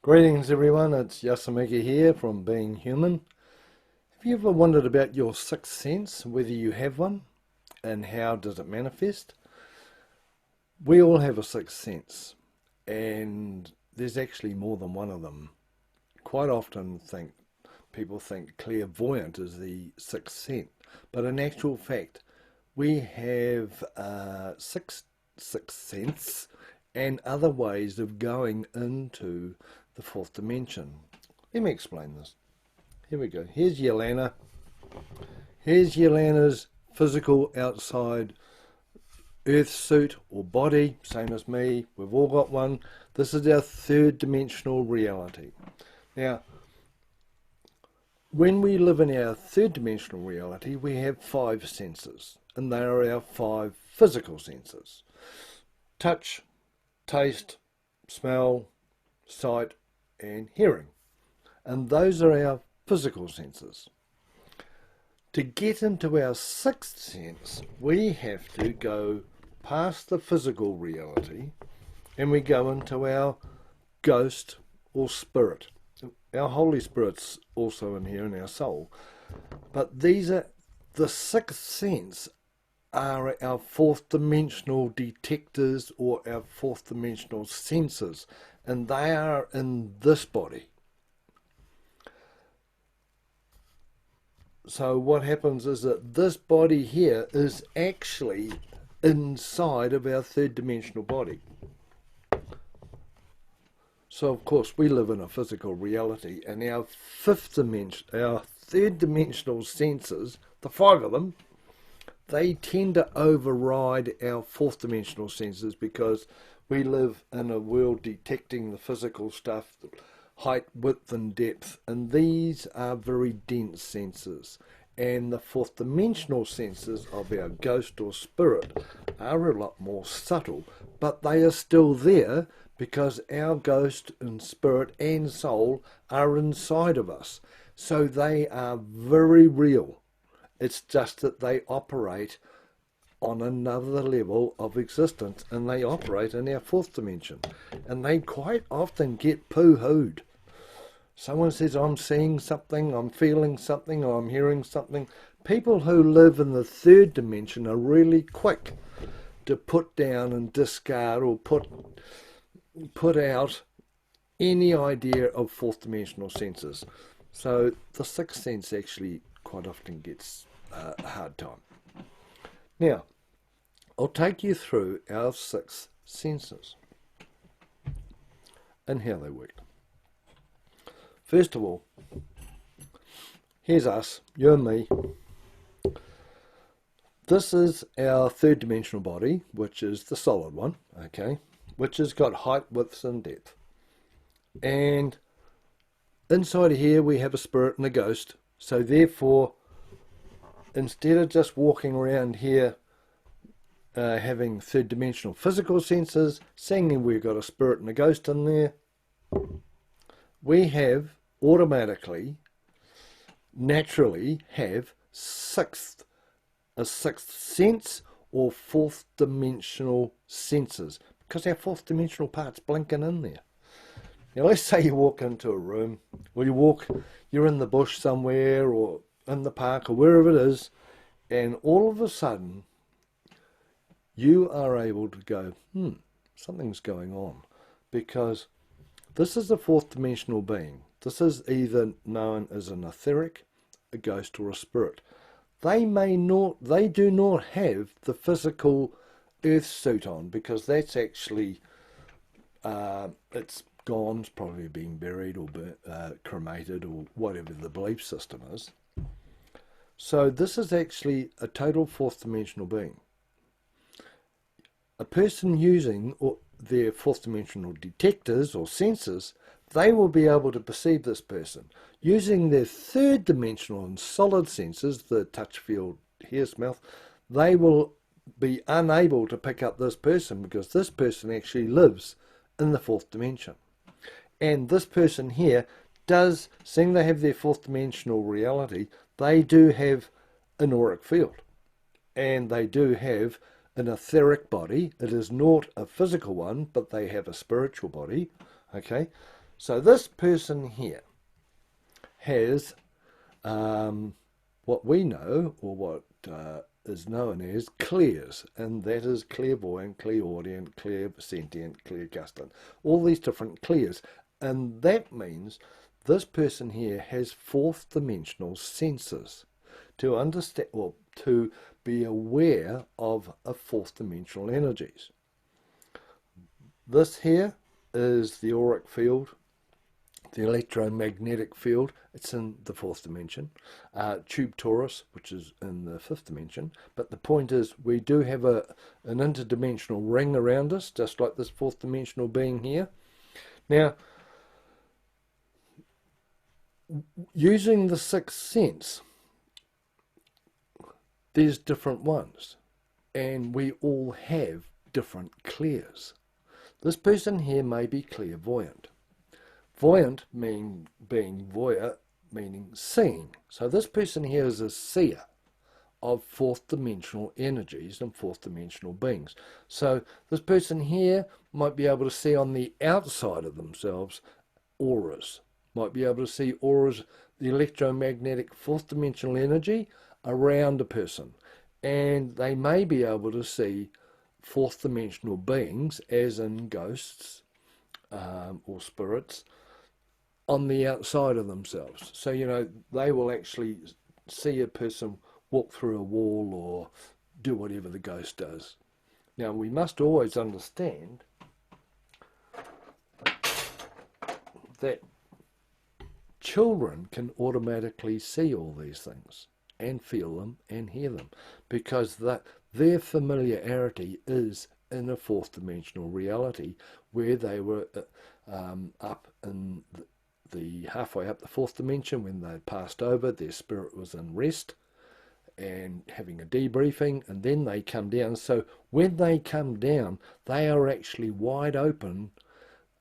Greetings everyone, it's Yasamika here from Being Human. Have you ever wondered about your sixth sense, whether you have one, and how does it manifest? We all have a sixth sense, and there's actually more than one of them. Quite often people think clairvoyant is the sixth sense, but in actual fact, we have sixth sense and other ways of going into the fourth dimension. Let me explain this. Here we go. Here's Yelena. Here's Yelena's physical outside earth suit or body, same as me. We've all got one. This is our third dimensional reality. Now, when we live in our third dimensional reality, we have five senses, and they are our five physical senses: touch, taste, smell, sight, and hearing. And those are our physical senses. To get into our sixth sense, we have to go past the physical reality and we go into our ghost or spirit. Our Holy Spirit's also in here in our soul. But these are the sixth sense are our fourth dimensional detectors or our fourth dimensional senses, and they are in this body. So what happens is that this body here is actually inside of our third dimensional body. So of course we live in a physical reality, and our third dimensional senses, the five of them, they tend to override our fourth dimensional senses because we live in a world detecting the physical stuff, height, width and depth, and these are very dense senses. And the fourth dimensional senses of our ghost or spirit are a lot more subtle, but they are still there because our ghost and spirit and soul are inside of us. So they are very real. It's just that they operate on another level of existence, and they operate in our fourth dimension. And they quite often get poo-hooed. Someone says, I'm seeing something, I'm feeling something, or I'm hearing something. People who live in the third dimension are really quick to put down and discard or put out any idea of fourth dimensional senses. So the sixth sense actually quite often gets a hard time. Now, I'll take you through our six senses and how they work. First of all, here's us, you and me. This is our third dimensional body, which is the solid one, okay, which has got height, width and depth. And inside of here we have a spirit and a ghost, so therefore instead of just walking around here having third dimensional physical senses, seeing we've got a spirit and a ghost in there, we have automatically, naturally have a sixth sense or fourth dimensional senses, because our fourth dimensional part's blinking in there. Now let's say you walk into a room, or you're in the bush somewhere or in the park or wherever it is, and all of a sudden you are able to go, something's going on, because this is a fourth dimensional being. This is either known as an etheric, a ghost or a spirit. They do not have the physical earth suit on, because that's actually it's gone, it's probably been buried or cremated or whatever the belief system is. So this is actually a total fourth dimensional being. A person using their fourth dimensional detectors or sensors, they will be able to perceive this person. Using their third dimensional and solid senses, the touch, feel, hear, smell, they will be unable to pick up this person, because this person actually lives in the fourth dimension. And this person here does, seeing they have their fourth dimensional reality, they do have an auric field, and they do have an etheric body. It is not a physical one, but they have a spiritual body, okay? So this person here has what we know, or what is known as clears, and that is clairvoyant, clairaudient, clairsentient, clairgustant, all these different clears. And that means this person here has fourth dimensional senses to understand, or to be aware of a fourth dimensional energies. This here is the auric field, the electromagnetic field. It's in the fourth dimension. Tube torus, which is in the fifth dimension. But the point is, we do have an interdimensional ring around us, just like this fourth dimensional being here. Now, using the sixth sense, there's different ones, and we all have different clears. This person here may be clairvoyant. Voyant being voyeur, meaning seeing. So this person here is a seer of fourth dimensional energies and fourth dimensional beings. So this person here might be able to see on the outside of themselves auras, might be able to see auras, the electromagnetic fourth dimensional energy around a person, and they may be able to see fourth dimensional beings, as in ghosts or spirits, on the outside of themselves. So, you know, they will actually see a person walk through a wall or do whatever the ghost does. Now, we must always understand that children can automatically see all these things and feel them and hear them, because their familiarity is in a fourth dimensional reality where they were up in the halfway up the fourth dimension. When they passed over, their spirit was in rest and having a debriefing, and then they come down. So when they come down, they are actually wide open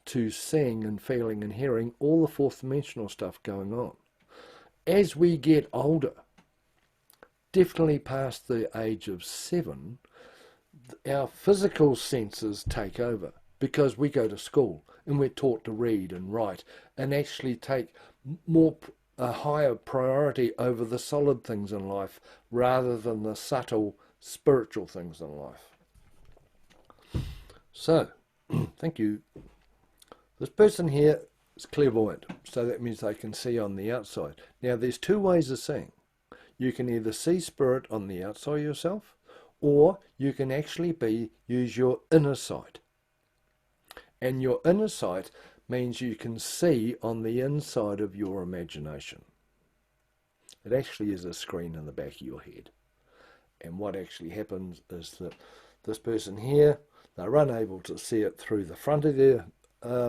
to seeing and feeling and hearing all the fourth dimensional stuff going on. As we get older, definitely past the age of 7, our physical senses take over, because we go to school and we're taught to read and write and actually take a higher priority over the solid things in life rather than the subtle spiritual things in life. So, thank you. This person here is clairvoyant, so that means they can see on the outside. Now, there's 2 ways of seeing. You can either see spirit on the outside of yourself, or you can actually use your inner sight. And your inner sight means you can see on the inside of your imagination. It actually is a screen in the back of your head. And what actually happens is that this person here, they're unable to see it through the front of their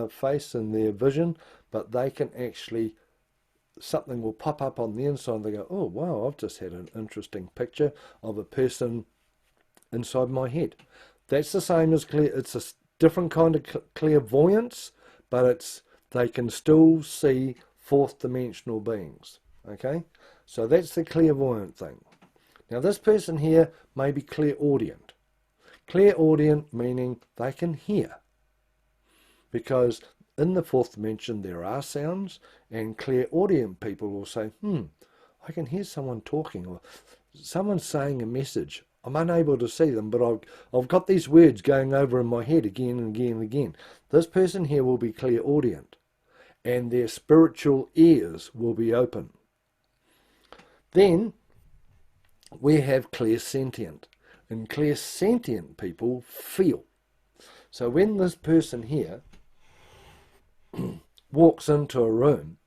face and their vision, but they can actually, something will pop up on the inside and they go, oh wow, I've just had an interesting picture of a person inside my head. That's the same as it's a different kind of clairvoyance, but they can still see fourth dimensional beings. Okay, so that's the clairvoyant thing. Now this person here may be clairaudient. Clairaudient meaning they can hear, because in the fourth dimension there are sounds, and clairaudient people will say, I can hear someone talking, or someone saying a message. I'm unable to see them, but I've got these words going over in my head again and again and again. This person here will be clairaudient, and their spiritual ears will be open. Then we have clairsentient, and clairsentient people feel. So when this person here walks into a room,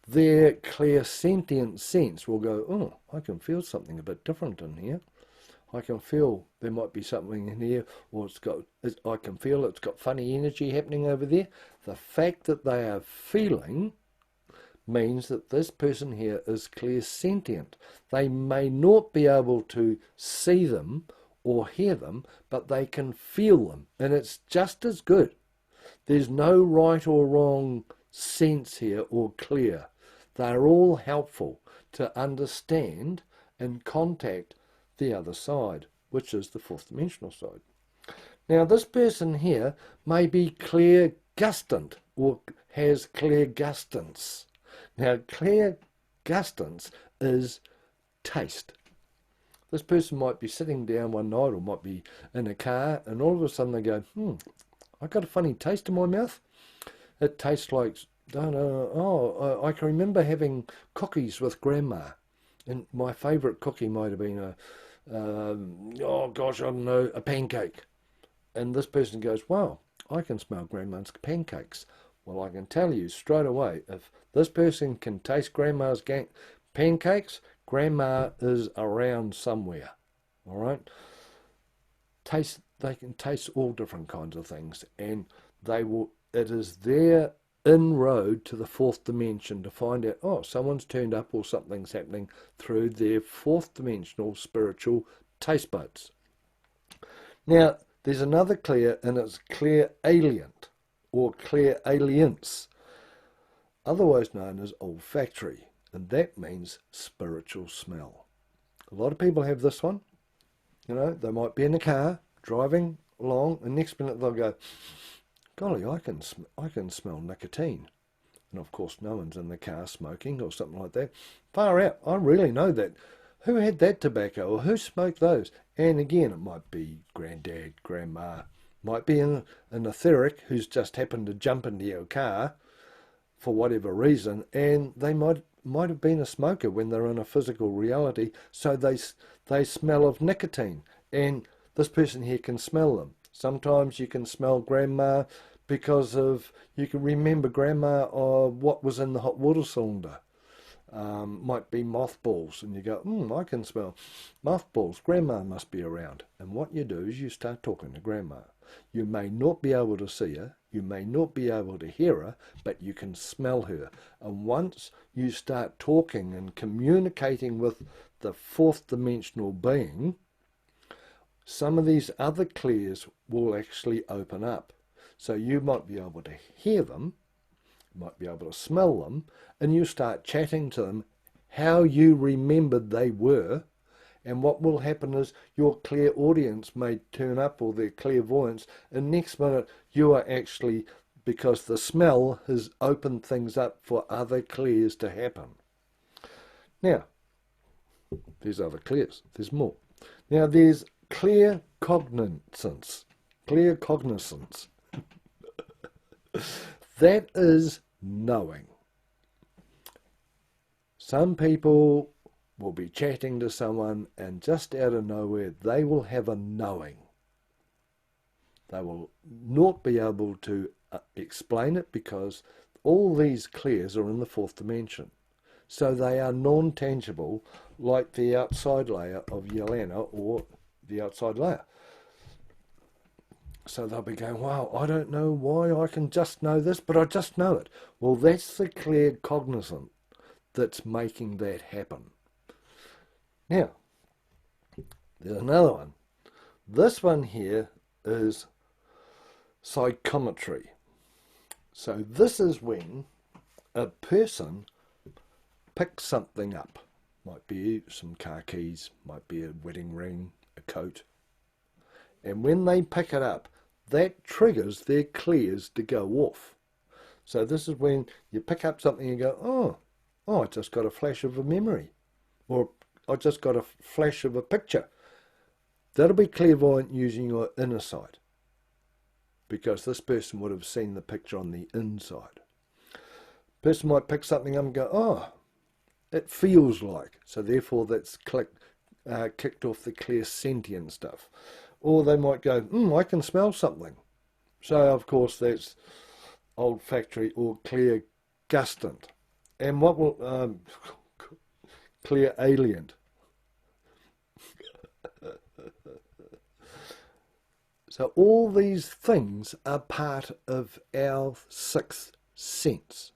their clairsentient sense will go, oh, I can feel something a bit different in here. I can feel there might be something in here, or I can feel it's got funny energy happening over there. The fact that they are feeling means that this person here is clairsentient. They may not be able to see them or hear them, but they can feel them, and it's just as good. There's no right or wrong sense here or clear. They're all helpful to understand and contact the other side, which is the fourth dimensional side. Now this person here may be clairgustant, or has clairgustance. Now, clairgustance is taste. This person might be sitting down one night or might be in a car, and all of a sudden they go, I got a funny taste in my mouth. It tastes like, I can remember having cookies with Grandma. And my favourite cookie might have been a pancake. And this person goes, wow, I can smell Grandma's pancakes. Well, I can tell you straight away, if this person can taste Grandma's pancakes, Grandma is around somewhere. All right? They can taste all different kinds of things, and it is their inroad to the fourth dimension to find out, someone's turned up or something's happening through their fourth dimensional spiritual taste buds. Now, there's another clear, and it's clairalient or clairalience, otherwise known as olfactory, and that means spiritual smell. A lot of people have this one. They might be in a car driving along, and next minute they'll go, golly, I can smell nicotine. And of course no one's in the car smoking or something like that. Far out, I really know that. Who had that tobacco, or who smoked those? And again, it might be granddad, grandma, might be an etheric who's just happened to jump into your car for whatever reason, and they might have been a smoker when they're in a physical reality, so they smell of nicotine, and this person here can smell them. Sometimes you can smell Grandma because you can remember Grandma or what was in the hot water cylinder. Might be mothballs, and you go, I can smell mothballs. Grandma must be around. And what you do is you start talking to Grandma. You may not be able to see her, you may not be able to hear her, but you can smell her. And once you start talking and communicating with the fourth dimensional being, some of these other clears will actually open up. So you might be able to hear them, you might be able to smell them, and you start chatting to them how you remembered they were. And what will happen is your clairaudience may turn up, or their clairvoyance, and next minute you are actually, because the smell has opened things up for other clears to happen. Now, there's other clears, there's more. Now there's clear cognizance. That is knowing. Some people will be chatting to someone, and just out of nowhere they will have a knowing. They will not be able to explain it, because all these clears are in the fourth dimension. So they are non-tangible, like the outside layer of Yelena or the outside layer. So they'll be going, wow, I don't know why I can just know this, but I just know it. Well, that's the clear cognizant that's making that happen. Now, there's another one. This one here is psychometry. So this is when a person picks something up. Might be some car keys, might be a wedding ring, a coat. And when they pick it up, that triggers their clears to go off. So this is when you pick up something and you go, I just got a flash of a memory. Or I just got a flash of a picture. That'll be clairvoyant using your inner sight, because this person would have seen the picture on the inside. Person might pick something up and go, it feels like. So therefore that's kicked off the clairsentient stuff. Or they might go, I can smell something. So of course that's olfactory or clairgustant. And what will clairalient. So all these things are part of our sixth sense.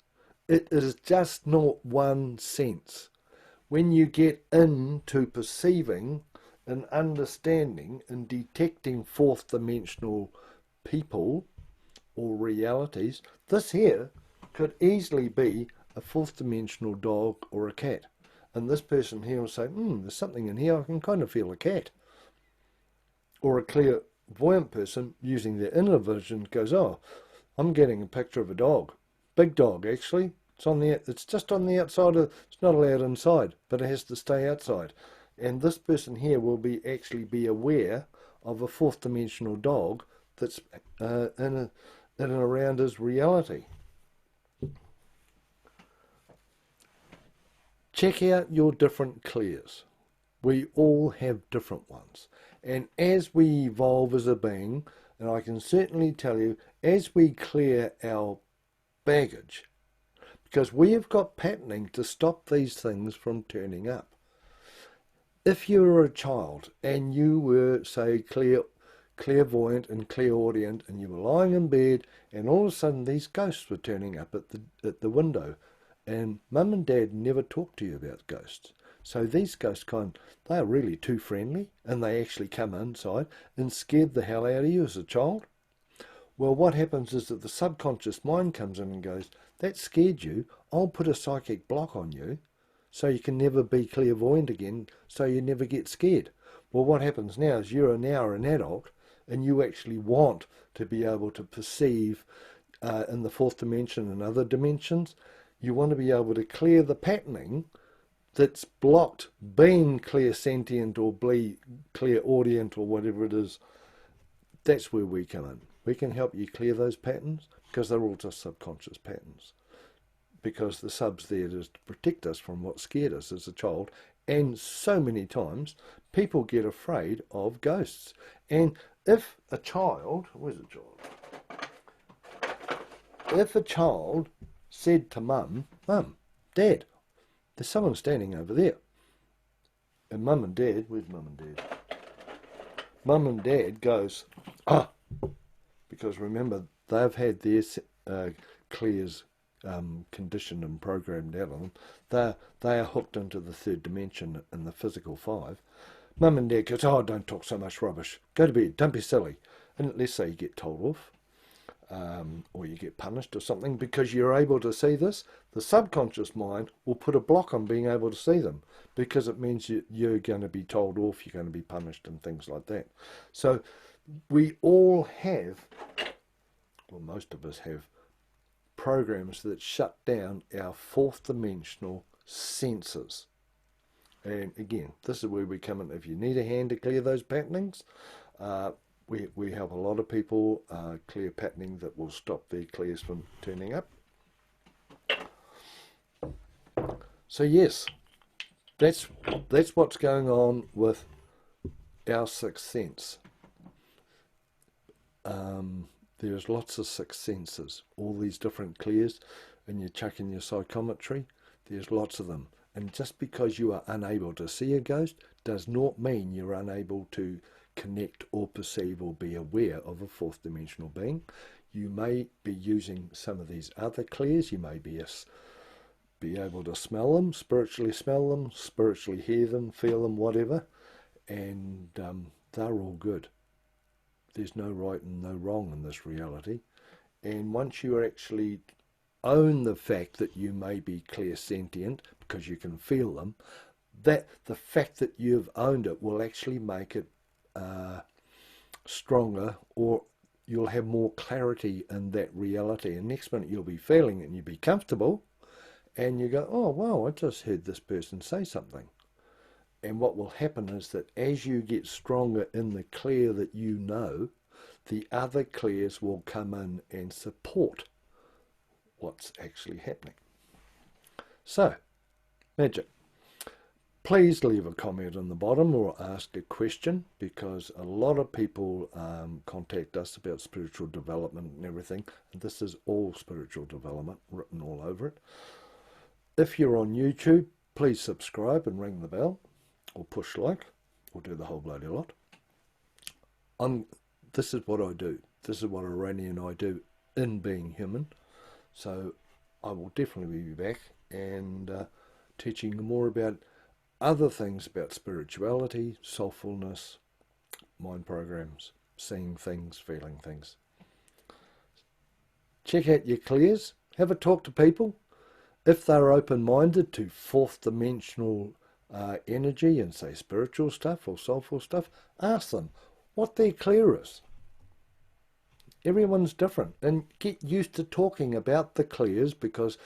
It is just not one sense. When you get into perceiving and understanding and detecting fourth dimensional people or realities, this here could easily be a fourth dimensional dog or a cat. And this person here will say, there's something in here, I can kind of feel a cat. Or a clairvoyant person using their inner vision goes, I'm getting a picture of a dog. big dog actually. It's just on the outside of. It's not allowed inside, but it has to stay outside. And this person here will actually be aware of a fourth dimensional dog that's in and around his reality. Check out your different clears. We all have different ones. And as we evolve as a being, and I can certainly tell you, as we clear our baggage, because we have got patterning to stop these things from turning up. If you were a child and you were, say, clairvoyant and clairaudient, and you were lying in bed, and all of a sudden these ghosts were turning up at the window, and Mum and Dad never talked to you about ghosts. So these ghosts they are really too friendly, and they actually come inside and scared the hell out of you as a child. Well, what happens is that the subconscious mind comes in and goes, that scared you, I'll put a psychic block on you so you can never be clairvoyant again, so you never get scared. Well, what happens now is you're now an adult, and you actually want to be able to perceive in the fourth dimension and other dimensions. You want to be able to clear the patterning that's blocked being clairsentient or clairaudient or whatever it is. That's where we come in. We can help you clear those patterns, because they're all just subconscious patterns. Because the sub's there to protect us from what scared us as a child. And so many times people get afraid of ghosts. And if a child, where's a child? If a child said to Mum, Dad, there's someone standing over there. And Mum and Dad, where's Mum and Dad? Mum and Dad goes, because remember, they've had their clears conditioned and programmed out on them. They are hooked into the third dimension in the physical five. Mum and Dad goes, don't talk so much rubbish. Go to bed, don't be silly. And let's say you get told off, or you get punished or something because you're able to see this. The subconscious mind will put a block on being able to see them, because it means you're going to be told off, you're going to be punished and things like that. So we all have, well, most of us have, programs that shut down our fourth dimensional senses. And again, this is where we come in. If you need a hand to clear those patternings, we help a lot of people clear patterning that will stop their clears from turning up. So yes, that's what's going on with our sixth sense. There's lots of sixth senses, all these different clears, and you chuck in your psychometry, there's lots of them. And just because you are unable to see a ghost does not mean you're unable to connect or perceive or be aware of a fourth dimensional being. You may be using some of these other clears. You may be able to smell them, spiritually hear them, feel them, whatever, and they're all good. There's no right and no wrong in this reality. And once you actually own the fact that you may be clairsentient because you can feel them, that the fact that you've owned it will actually make it stronger, or you'll have more clarity in that reality. And next minute you'll be feeling it and you'll be comfortable, and you go, oh wow, I just heard this person say something. And what will happen is that as you get stronger in the clear that you know, the other clears will come in and support what's actually happening. So, magic. Please leave a comment on the bottom or ask a question, because a lot of people contact us about spiritual development and everything. And this is all spiritual development written all over it. If you're on YouTube, please subscribe and ring the bell, or push like, or do the whole bloody lot. This is what I do. This is what Irani and I do in being human. So I will definitely be back and teaching you more about other things about spirituality, soulfulness, mind programs, seeing things, feeling things. Check out your clears. Have a talk to people. If they're open-minded to fourth dimensional energy and say spiritual stuff or soulful stuff, ask them what their clear is. Everyone's different, and get used to talking about the clears, because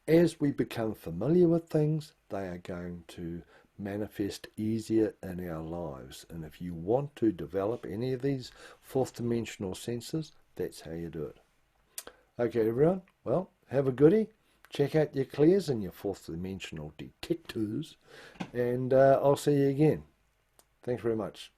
as we become familiar with things, they are going to manifest easier in our lives. And if you want to develop any of these fourth dimensional senses, that's how you do it. Okay, everyone, well, have a goodie. Check out your clears and your fourth dimensional detectors, and I'll see you again. Thanks very much.